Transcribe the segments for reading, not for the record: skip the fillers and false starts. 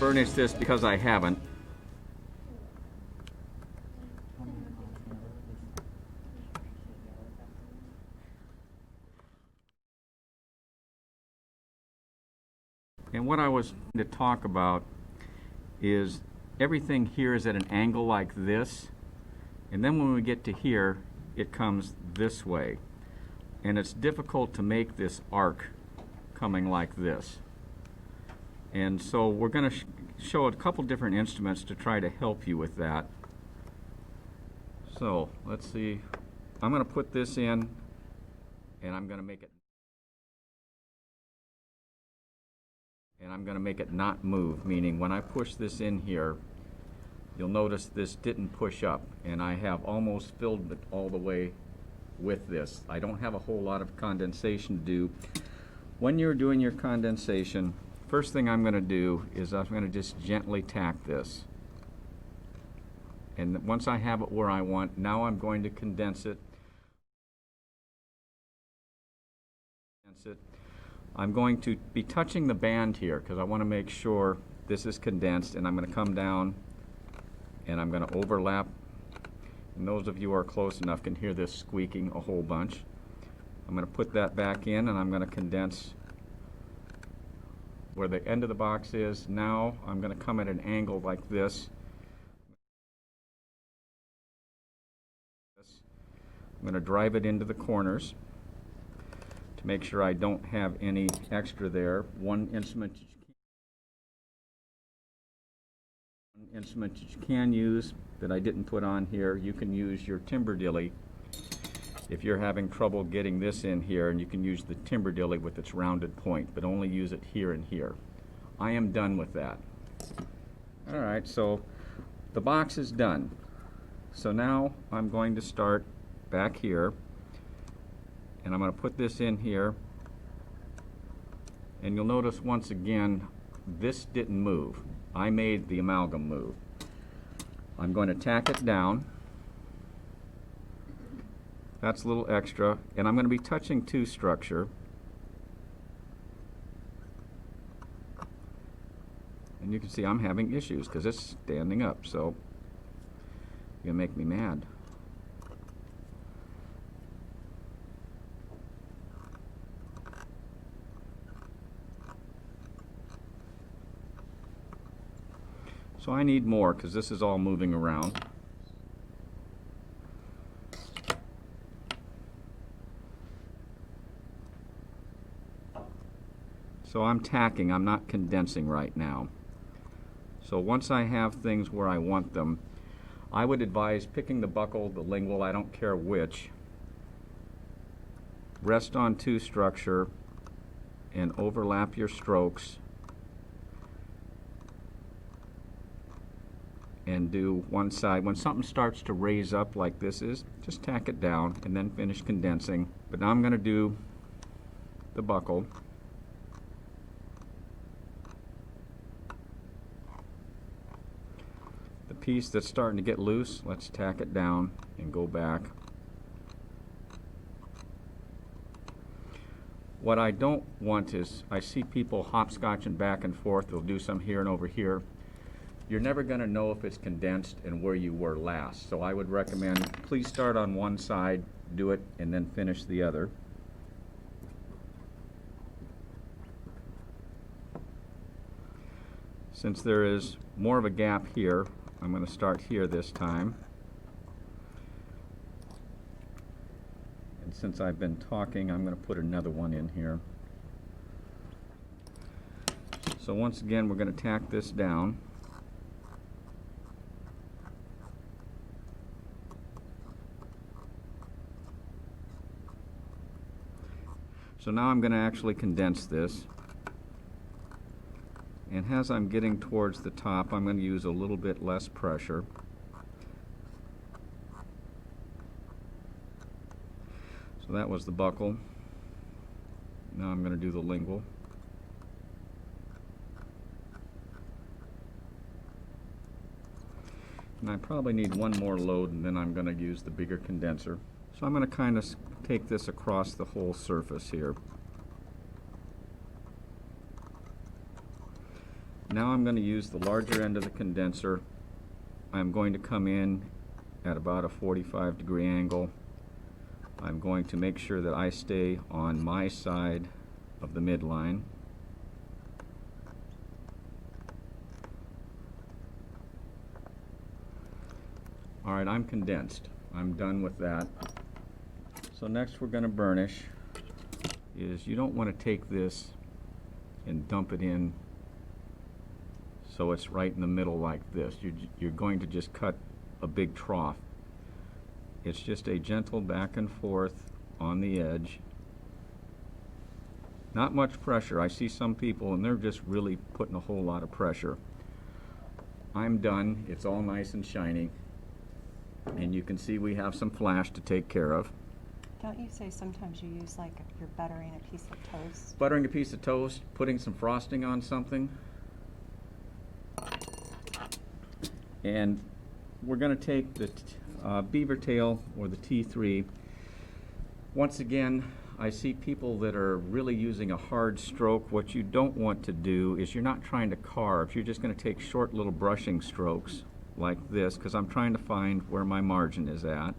burnish this because I haven't. And what I was going to talk about is everything here is at an angle like this, and then when we get to here it comes this way, and it's difficult to make this arc coming like this. And so we're going to show a couple different instruments to try to help you with that. So let's see, I'm going to put this in and I'm going to make it not move, meaning when I push this in here, you'll notice this didn't push up, and I have almost filled it all the way with this. I don't have a whole lot of condensation to do. When you're doing your condensation, first thing I'm going to do is I'm going to just gently tack this. And once I have it where I want, now I'm going to condense it. I'm going to be touching the band here because I want to make sure this is condensed, and I'm going to come down and I'm going to overlap. And those of you who are close enough can hear this squeaking a whole bunch. I'm going to put that back in and I'm going to condense where the end of the box is. Now I'm going to come at an angle like this. I'm going to drive it into the corners to make sure I don't have any extra there. One instrument you can use that I didn't put on here, you can use your timber dilly if you're having trouble getting this in here, and you can use the timber dilly with its rounded point, but only use it here and here. I am done with that. Alright, so the box is done. So now I'm going to start back here, and I'm going to put this in here, and you'll notice once again this didn't move. I made the amalgam move. I'm going to tack it down. That's a little extra, and I'm going to be touching two structure. And you can see I'm having issues because it's standing up, so you're going to make me mad. So I need more because this is all moving around. So I'm tacking, I'm not condensing right now. So once I have things where I want them, I would advise picking the buckle, the lingual, I don't care which. Rest on two structure and overlap your strokes. And do one side. When something starts to raise up like this is, just tack it down and then finish condensing. But now I'm going to do the buckle. The piece that's starting to get loose, let's tack it down and go back. What I don't want is, I see people hopscotching back and forth. They'll do some here and over here. You're never going to know if it's condensed and where you were last. So I would recommend, please start on one side, do it, and then finish the other. Since there is more of a gap here, I'm going to start here this time. And since I've been talking, I'm going to put another one in here. So once again, we're going to tack this down. So now I'm going to actually condense this, and as I'm getting towards the top, I'm going to use a little bit less pressure. So that was the buckle. Now I'm going to do the lingual. And I probably need one more load, and then I'm going to use the bigger condenser. So I'm going to kind of take this across the whole surface here. Now I'm going to use the larger end of the condenser. I'm going to come in at about a 45-degree angle. I'm going to make sure that I stay on my side of the midline. Alright, I'm condensed. I'm done with that. So next we're going to burnish. You don't want to take this and dump it in so it's right in the middle like this. You're going to just cut a big trough. It's just a gentle back and forth on the edge. Not much pressure. I see some people and they're just really putting a whole lot of pressure. I'm done. It's all nice and shiny. And you can see we have some flash to take care of. Don't you say sometimes you use, like, if you're buttering a piece of toast? Buttering a piece of toast, putting some frosting on something. And we're going to take the beaver tail, or the T3. Once again, I see people that are really using a hard stroke. What you don't want to do is you're not trying to carve. You're just going to take short little brushing strokes like this, because I'm trying to find where my margin is at.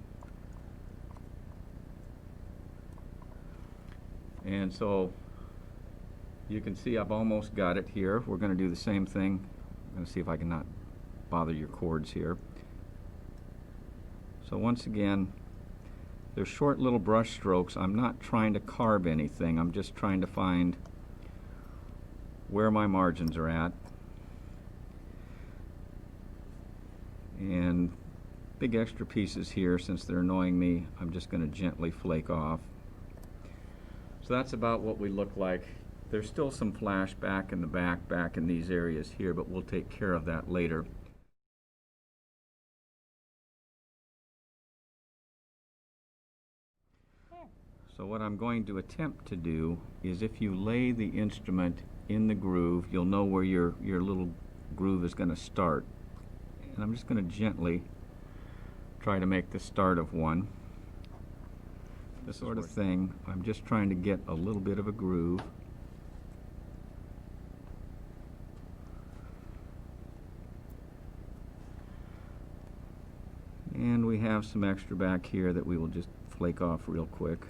And so you can see I've almost got it here. We're going to do the same thing. I'm going to see if I can not bother your cords here. So once again, they're short little brush strokes. I'm not trying to carve anything. I'm just trying to find where my margins are at. And big extra pieces here, since they're annoying me, I'm just going to gently flake off. So that's about what we look like. There's still some flash back in the back in these areas here, but we'll take care of that later. So what I'm going to attempt to do is, if you lay the instrument in the groove, you'll know where your little groove is going to start. And I'm just going to gently try to make the start of one. This sort of thing. I'm just trying to get a little bit of a groove. And we have some extra back here that we will just flake off real quick.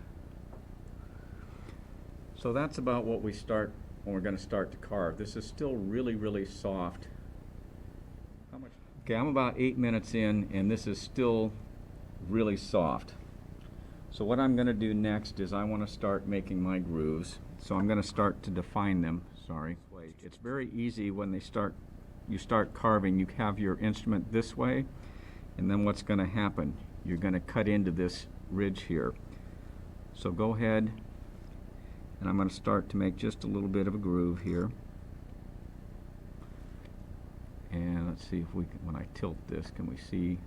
So that's about what we start when we're going to start to carve. This is still really, really soft. How much? Okay, I'm about 8 minutes in, and this is still really soft. So what I'm going to do next is I want to start making my grooves. So I'm going to start to define them. Sorry. It's very easy when you start carving. You have your instrument this way, and then what's going to happen? You're going to cut into this ridge here. So go ahead, and I'm going to start to make just a little bit of a groove here. And let's see if we can, when I tilt this, can we see?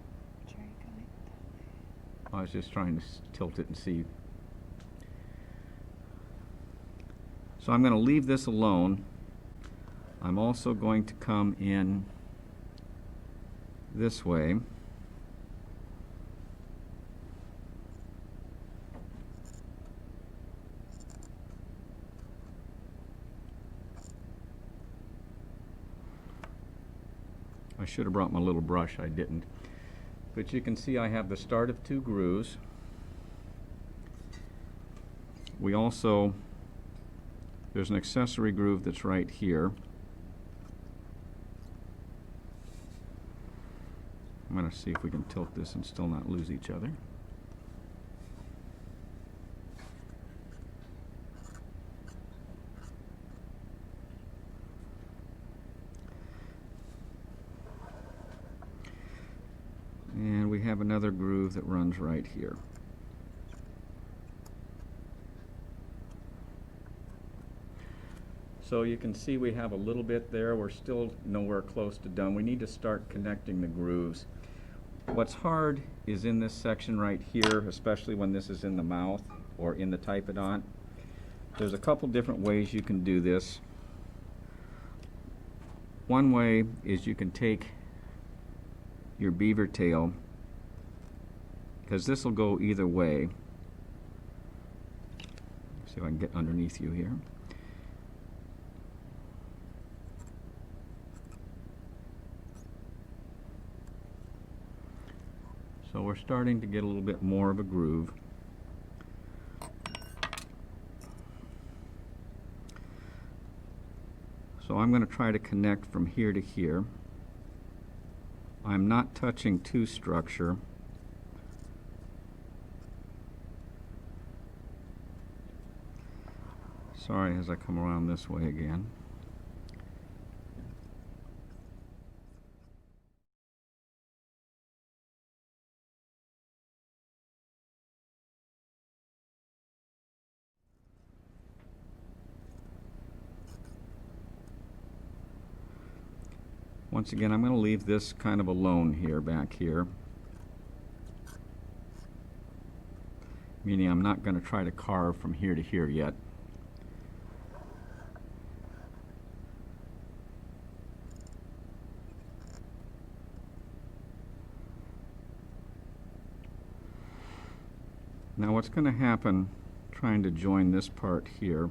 I was just trying to tilt it and see. So I'm going to leave this alone. I'm also going to come in this way. I should have brought my little brush, I didn't. But you can see I have the start of 2 grooves. We also, there's an accessory groove that's right here. I'm going to see if we can tilt this and still not lose each other. And we have another groove that runs right here. So you can see we have a little bit there. We're still nowhere close to done. We need to start connecting the grooves. What's hard is in this section right here, especially when this is in the mouth or in the typodont. There's a couple different ways you can do this. One way is you can take your beaver tail, because this will go either way. See if I can get underneath you here. So we're starting to get a little bit more of a groove. So I'm going to try to connect from here to here. I'm not touching two structure. Sorry, as I come around this way again. Once again, I'm going to leave this kind of alone here, back here. Meaning I'm not going to try to carve from here to here yet. Now what's going to happen trying to join this part here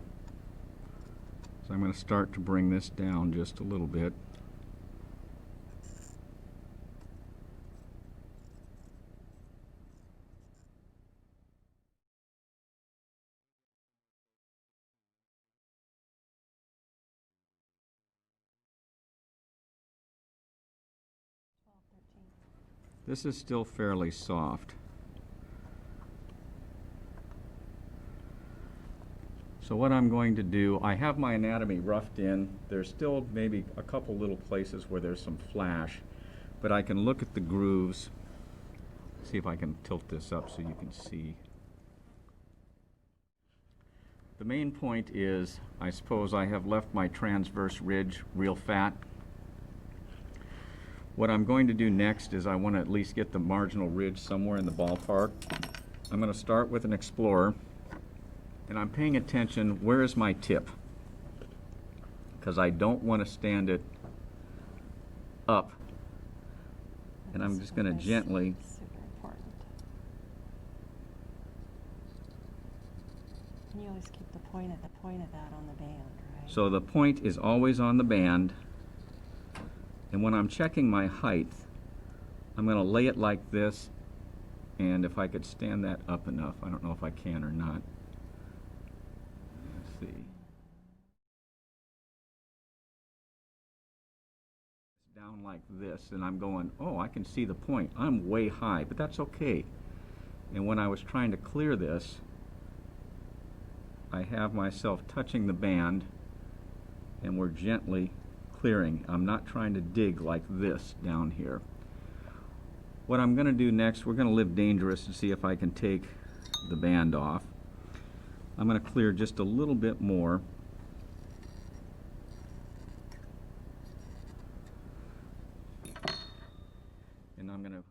is I'm going to start to bring this down just a little bit. This is still fairly soft. So what I'm going to do, I have my anatomy roughed in. There's still maybe a couple little places where there's some flash, but I can look at the grooves. See if I can tilt this up so you can see. The main point is, I suppose I have left my transverse ridge real fat. What I'm going to do next is I want to at least get the marginal ridge somewhere in the ballpark. I'm going to start with an Explorer, and I'm paying attention, where is my tip? Because I don't want to stand it up. And I'm just going to gently. Super important. And you always keep the point of that on the band, right? So the point is always on the band. And when I'm checking my height, I'm going to lay it like this, and if I could stand that up enough, I don't know if I can or not. Let's see. It's down like this, and I'm going, oh, I can see the point. I'm way high, but that's okay. And when I was trying to clear this, I have myself touching the band, and we're gently clearing. I'm not trying to dig like this down here. What I'm going to do next, we're going to live dangerous and see if I can take the band off. I'm going to clear just a little bit more. And I'm going to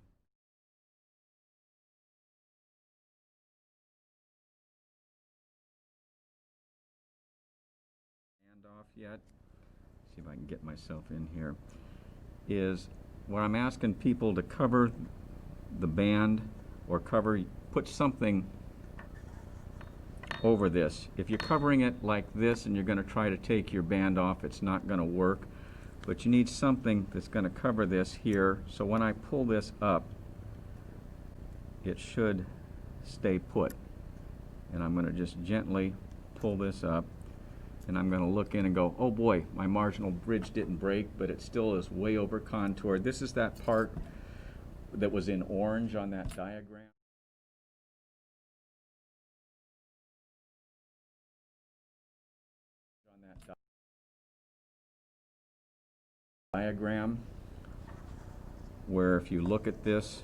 band off yet. See if I can get myself in here. Is what I'm asking people to cover the band or put something over this. If you're covering it like this and you're going to try to take your band off, it's not going to work. But you need something that's going to cover this here, so when I pull this up, it should stay put. And I'm going to just gently pull this up, and I'm going to look in and go, oh boy, my marginal bridge didn't break, but it still is way over contoured. This is that part that was in orange on that diagram. Diagram where if you look at this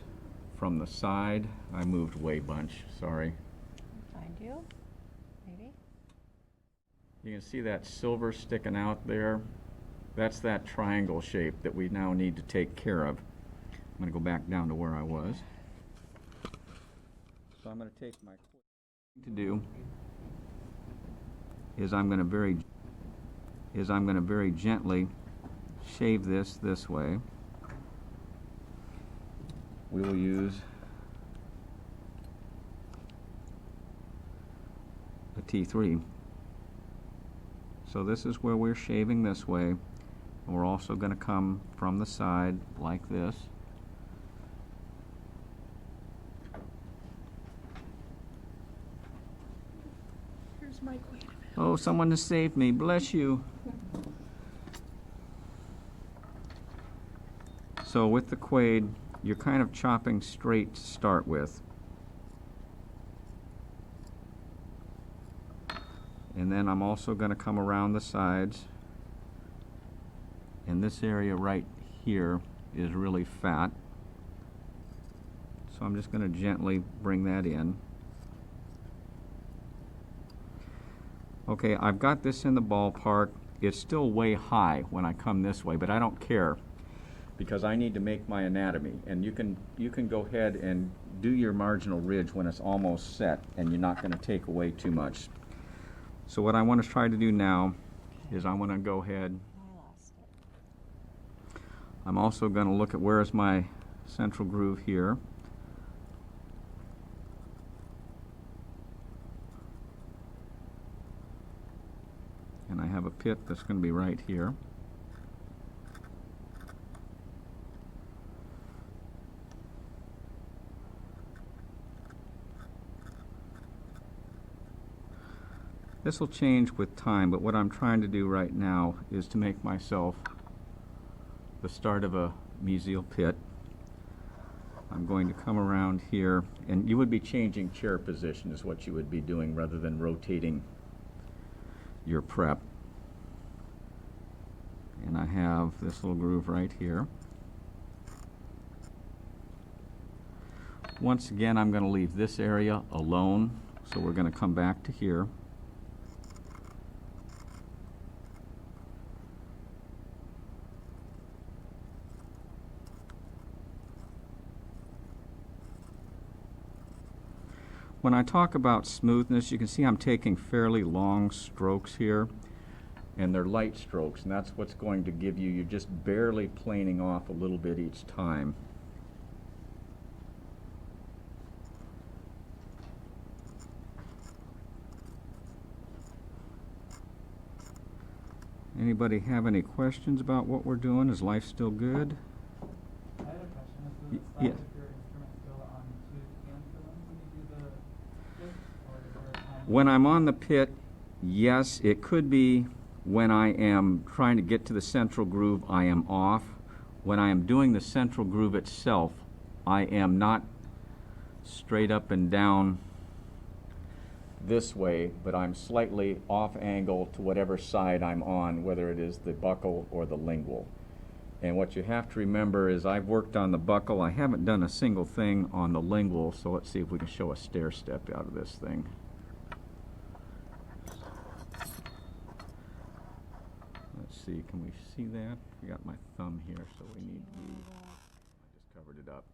from the side, I moved way bunch, sorry. Find you, maybe. You can see that silver sticking out there. That's that triangle shape that we now need to take care of. I'm going to go back down to where I was. So I'm going to take my thing to do is I'm going to very gently shave this way. We will use a T3. So this is where we're shaving this way, and we're also going to come from the side like this. someone has saved me. Bless you. So with the quade, you're kind of chopping straight to start with. And then I'm also going to come around the sides. And this area right here is really fat. So I'm just going to gently bring that in. Okay, I've got this in the ballpark. It's still way high when I come this way, but I don't care because I need to make my anatomy. And you can go ahead and do your marginal ridge when it's almost set and you're not going to take away too much. So what I want to try to do now is I want to go ahead. I'm also going to look at where's my central groove here. And I have a pit that's going to be right here. This will change with time, but what I'm trying to do right now is to make myself the start of a mesial pit. I'm going to come around here, and you would be changing chair position is what you would be doing rather than rotating your prep. And I have this little groove right here. Once again, I'm going to leave this area alone, so we're going to come back to here. When I talk about smoothness, you can see I'm taking fairly long strokes here, and they're light strokes, and that's what's going to give you, you're just barely planing off a little bit each time. Anybody have any questions about what we're doing? Is life still good? I had a question. Is it Yes. if your instrument still on tooth and filling when you do the pit, or is there a time? When I'm on the pit, yes, it could be when I am trying to get to the central groove, I am off. When I am doing the central groove itself, I am not straight up and down this way, but I'm slightly off angle to whatever side I'm on, whether it is the buccal or the lingual. And what you have to remember is I've worked on the buccal. I haven't done a single thing on the lingual, so let's see if we can show a stair step out of this thing. Let's see, can we see that? I got my thumb here, so we need to be, I just covered it up.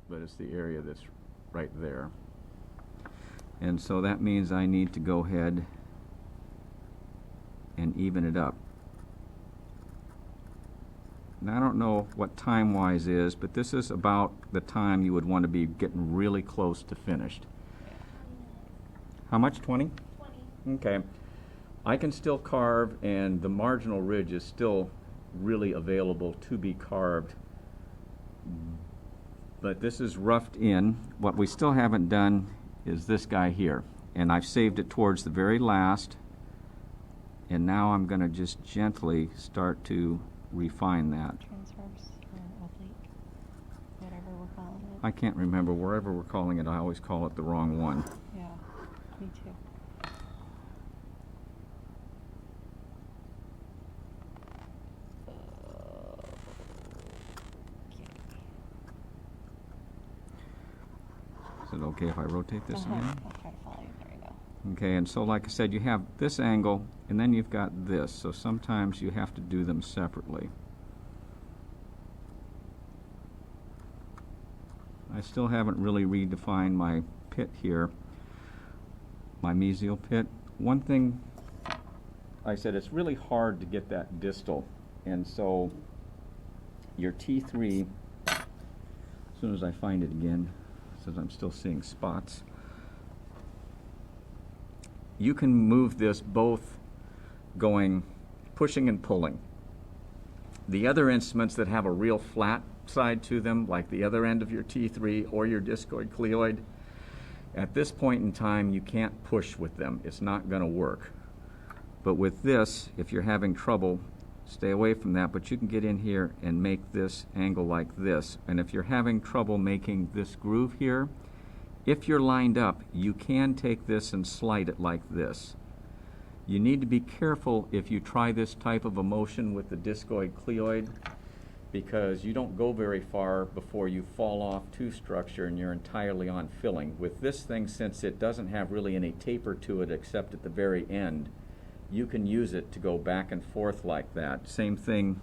But it's the area that's right there. And so that means I need to go ahead and even it up. Now I don't know what time-wise is, but this is about the time you would want to be getting really close to finished. How much? 20? 20. Okay. I can still carve, and the marginal ridge is still really available to be carved. But this is roughed in. What we still haven't done is this guy here. And I've saved it towards the very last. And now I'm going to just gently start to refine that. Transverse or oblique, whatever we're calling it. I can't remember. Wherever we're calling it, I always call it the wrong one. Yeah, me too. Is it okay if I rotate this again? I'll try to follow you. There we go. Okay, and so like I said, you have this angle, and then you've got this. So sometimes you have to do them separately. I still haven't really redefined my pit here, my mesial pit. One thing I said, it's really hard to get that distal, and so your T3, as soon as I find it again, since I'm still seeing spots, you can move this both going, pushing and pulling. The other instruments that have a real flat side to them, like the other end of your T3 or your discoid cleoid, at this point in time you can't push with them. It's not going to work. But with this, if you're having trouble, stay away from that, but you can get in here and make this angle like this. And if you're having trouble making this groove here, if you're lined up, you can take this and slide it like this. You need to be careful if you try this type of a motion with the discoid cleoid, because you don't go very far before you fall off to structure and you're entirely on filling. With this thing, since it doesn't have really any taper to it except at the very end, you can use it to go back and forth like that. Same thing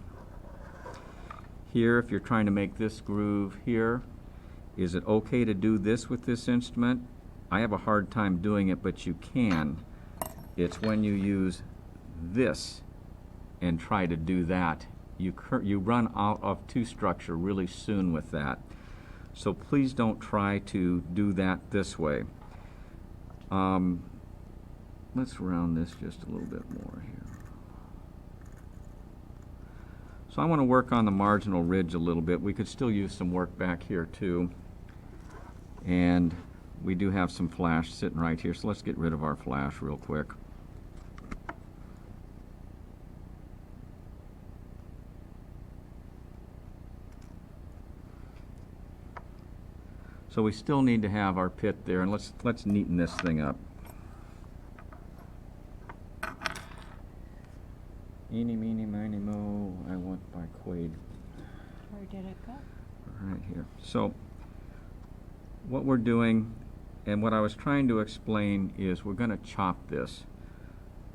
here, if you're trying to make this groove here. Is it okay to do this with this instrument? I have a hard time doing it, but you can. It's when you use this and try to do that, you run out of two structure really soon with that. So please don't try to do that this way. Let's round this just a little bit more here. So I want to work on the marginal ridge a little bit. We could still use some work back here too. And we do have some flash sitting right here, so let's get rid of our flash real quick. So we still need to have our pit there, and let's neaten this thing up. Eeny, meeny, miny, mo, I want my quaid. Where did it go? Right here. So what we're doing, and what I was trying to explain, is we're going to chop this.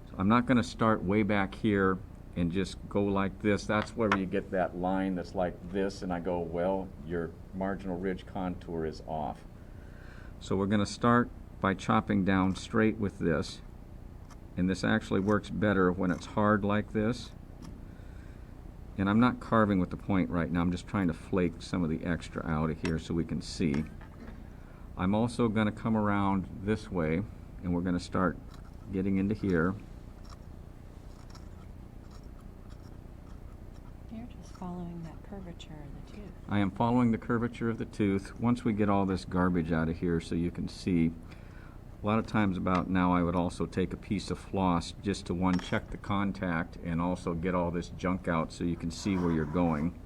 So I'm not going to start way back here and just go like this. That's where you get that line that's like this, and I go, well, your marginal ridge contour is off. So we're going to start by chopping down straight with this. And this actually works better when it's hard like this. And I'm not carving with the point right now. I'm just trying to flake some of the extra out of here so we can see. I'm also going to come around this way, and we're going to start getting into here. You're just following that curvature of the tooth. I am following the curvature of the tooth. Once we get all this garbage out of here so you can see, a lot of times about now I would also take a piece of floss just to check the contact and also get all this junk out so you can see where you're going.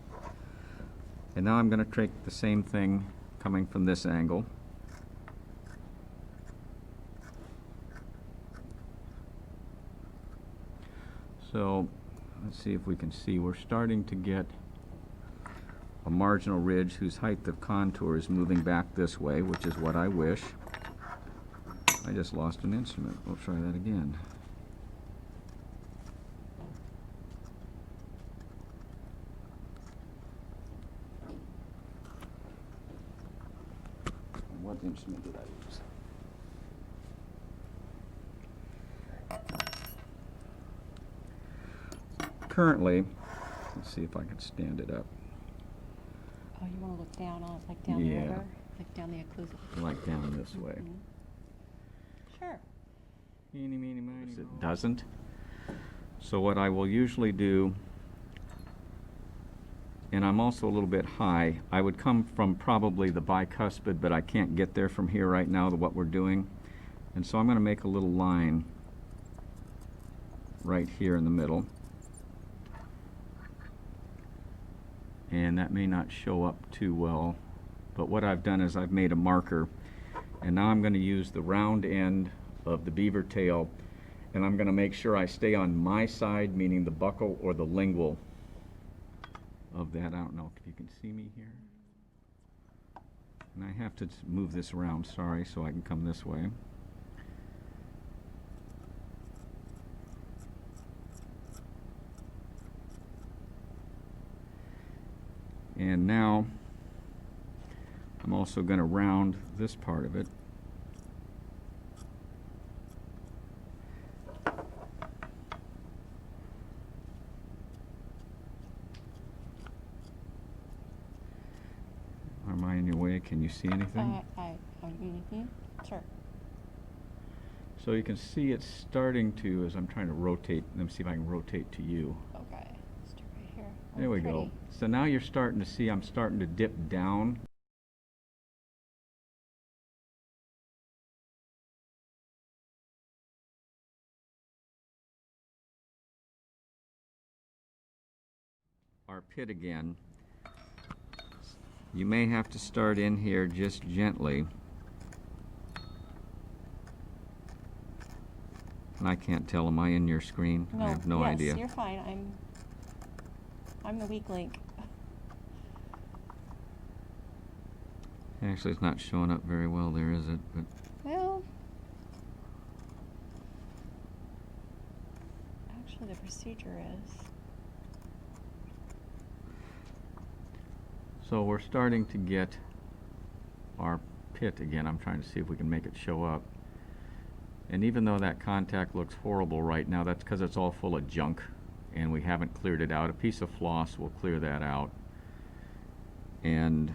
And now I'm going to take the same thing coming from this angle. So let's see if we can see. We're starting to get a marginal ridge whose height of contour is moving back this way, which is what I wish. I just lost an instrument. We'll try that again. What instrument did I use? Currently, let's see if I can stand it up. Oh, you want to look down on it, like down the Yeah. river? Like down the occlusive? Like down this way. Mhm. Sure. Eeny, meeny, miny, it doesn't. So what I will usually do, and I'm also a little bit high, I would come from probably the bicuspid, but I can't get there from here right now to what we're doing. And so I'm going to make a little line right here in the middle. And that may not show up too well, but what I've done is I've made a marker, and now I'm going to use the round end of the beaver tail, and I'm going to make sure I stay on my side, meaning the buccal or the lingual of that. I don't know if you can see me here. And I have to move this around, sorry, so I can come this way. And now I'm also going to round this part of it. Am I in your way? Can you see anything? Sure. So you can see it's starting to, as I'm trying to rotate, let me see if I can rotate to you. Okay. Start right here. There we go. So now you're starting to see I'm starting to dip down. our pit again. You may have to start in here just gently. And I can't tell, am I in your screen? No, I have no yes, idea. you're fine. I'm the weak link. Actually, it's not showing up very well there, is it? But Well, actually the procedure is. so we're starting to get our pit again. I'm trying to see if we can make it show up. And even though that contact looks horrible right now, that's because it's all full of junk and we haven't cleared it out. A piece of floss will clear that out. And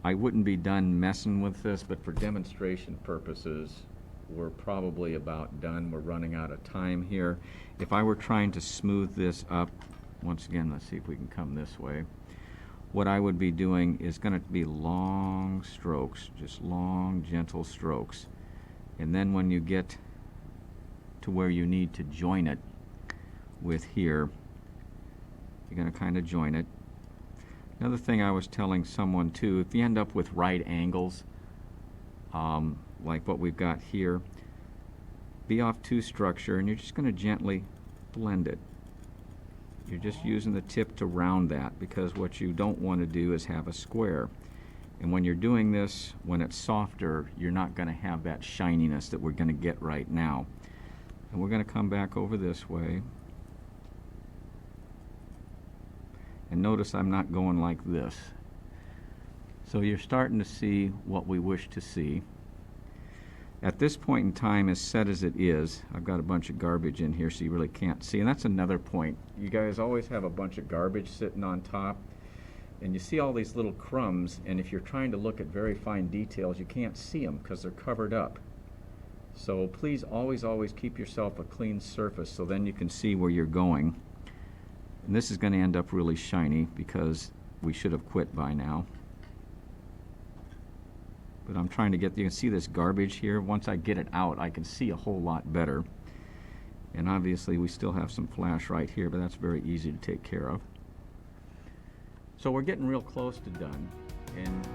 I wouldn't be done messing with this, but for demonstration purposes, we're probably about done. We're running out of time here. If I were trying to smooth this up, once again, let's see if we can come this way. What I would be doing is going to be long strokes, just long, gentle strokes. And then when you get to where you need to join it with here, you're going to kind of join it. Another thing I was telling someone too, if you end up with right angles, like what we've got here, be off two structure and you're just going to gently blend it. You're just using the tip to round that, because what you don't want to do is have a square. And when you're doing this, when it's softer, you're not going to have that shininess that we're going to get right now. And we're going to come back over this way. And notice I'm not going like this. So you're starting to see what we wish to see. At this point in time, as set as it is, I've got a bunch of garbage in here so you really can't see. And that's another point. You guys always have a bunch of garbage sitting on top. And you see all these little crumbs, and if you're trying to look at very fine details, you can't see them because they're covered up. So please always keep yourself a clean surface so then you can see where you're going. And this is going to end up really shiny because we should have quit by now. But I'm trying to get, you can see this garbage here. Once I get it out, I can see a whole lot better. And obviously we still have some flash right here, but that's very easy to take care of. So we're getting real close to done. And